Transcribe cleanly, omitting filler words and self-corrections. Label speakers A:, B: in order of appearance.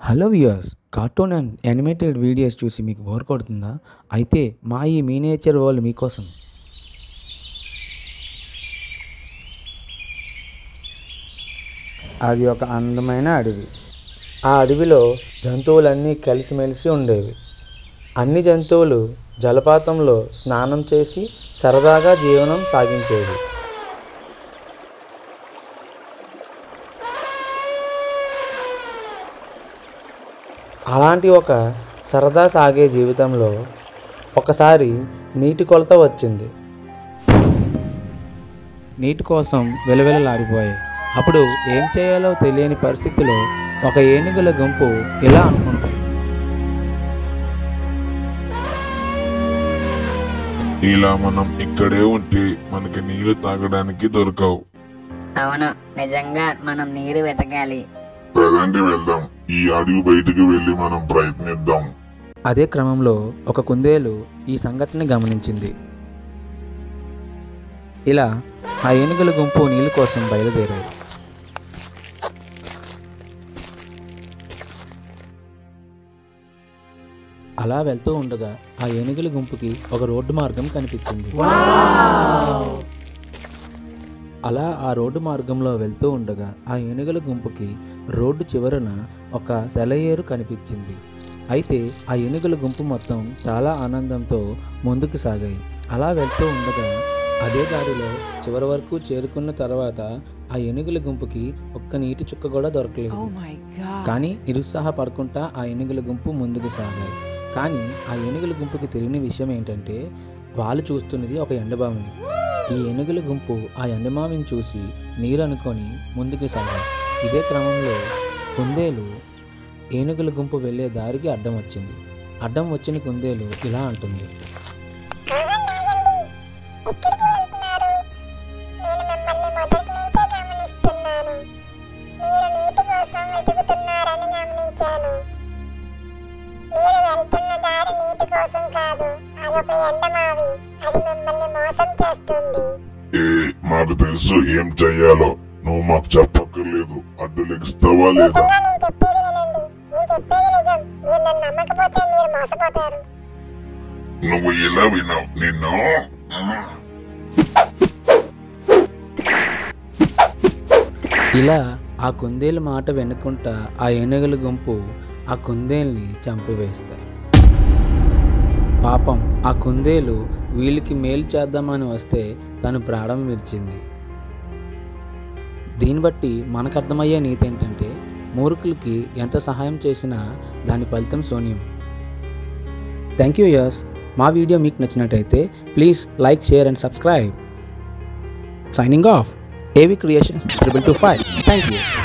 A: Hello viewers, cartoon and animated videos చూసి మీకు bore కొడుతుందా? అయితే మా ఈ మినియేచర్ వరల్డ్ మీకోసం. అది ఒక అందమైన అడవి. ఆ అడవిలో జంతువులన్నీ కలిసిమెలిసి ఉండేవి. అన్ని జంతువులు జలపాతంలో స్నానం చేసి సరదాగా జీవనం సాగించేవి. అలాంటి ఒక సరదా సాగే జీవితంలో ఒకసారి నీటి కొలత వచ్చింది. నీటి కోసం వెలవెలలాడిపోయాయి. అప్పుడు ఏం చేయాలో తెలియని పరిస్థితిలో ఒక ఏనుగుల గుంపు ఇలా అనుకుంటాయి,
B: ఇలా మనం ఇక్కడే ఉంటే మనకి నీళ్లు తాగడానికి దొరకవు.
C: అవును, నిజంగా మనం నీరు వెతకాలి.
B: పదండి వెళ్దాం. ఈ అడవి బయటికి వెళ్ళి మనం ప్రయత్నిద్దాం.
A: అదే క్రమంలో ఒక కుందేలు ఈ సంఘటన గమనించింది. ఇలా ఆ ఏనుగుల గుంపు నీళ్ళ కోసం బయలుదేరాయి. అలా వెళ్తూ ఉండగా ఆ ఏనుగుల గుంపుకి ఒక రోడ్డు మార్గం కనిపించింది. అలా ఆ రోడ్డు మార్గంలో వెళ్తూ ఉండగా ఆ ఏనుగుల గుంపుకి రోడ్డు చివరన ఒక సెలయేరు కనిపించింది. అయితే ఆ ఏనుగుల గుంపు మొత్తం చాలా ఆనందంతో ముందుకు సాగాయి. అలా వెళ్తూ ఉండగా అదే దారిలో చివరి వరకు చేరుకున్న తర్వాత ఆ ఏనుగుల గుంపుకి ఒక్క నీటి చుక్క కూడా దొరకలేదు. కానీ నిరుత్సాహపడకుండా ఆ ఏనుగుల గుంపు ముందుకు సాగాయి. కానీ ఆ ఏనుగుల గుంపుకి తెలియని విషయం ఏంటంటే, వాళ్ళు చూస్తున్నది ఒక ఎండమావిని. ఈ ఏనుగుల గుంపు ఆ ఎండమావిని చూసి నీరు అనుకొని ముందుకు సాగాయి. ఇదే క్రమంలో కుందేలు ఏనుగుల గుంపు వెళ్ళే దారికి అడ్డం వచ్చింది. అడ్డం వచ్చిన కుందేలు ఇలా అంటుంది,
D: మీరు వెళ్తున్న దారి నీటి కోసం కాదు, అదొక ఎండమావి. అది మిమ్మల్ని మోసం చేస్తుంది.
B: మాకు తెలుసు ఏం చెయ్యాలో. నువ్వు మాకు చెప్పక్కర్లేదు. అడ్డులెగిస్తావా లేదా?
D: నేను చెప్పేది వినండి. నేను చెప్పేది నిజం. మీరు నన్ను నమ్మకపోతే మీరు మోసపోతారు.
B: నువ్వు ఇలా విన్నావు నిన్ను.
A: ఇలా ఆ కుందేలు మాట వెనుకుంటా ఆ ఏనుగుల గుంపు ఆ కుందేల్ని చంపివేస్తాయి. పాపం ఆ కుందేలు వీళ్ళకి మేలు చేద్దామని వస్తే తను ప్రాణం విడిచింది. దీన్ని బట్టి మనకు అర్థమయ్యే నీతి ఏంటంటే, మూర్ఖులకి ఎంత సహాయం చేసినా దాని ఫలితం శూన్యం. థ్యాంక్ యూ యస్. మా వీడియో మీకు నచ్చినట్టయితే please like, share and subscribe. Signing off. AV Creations 225. Thank you.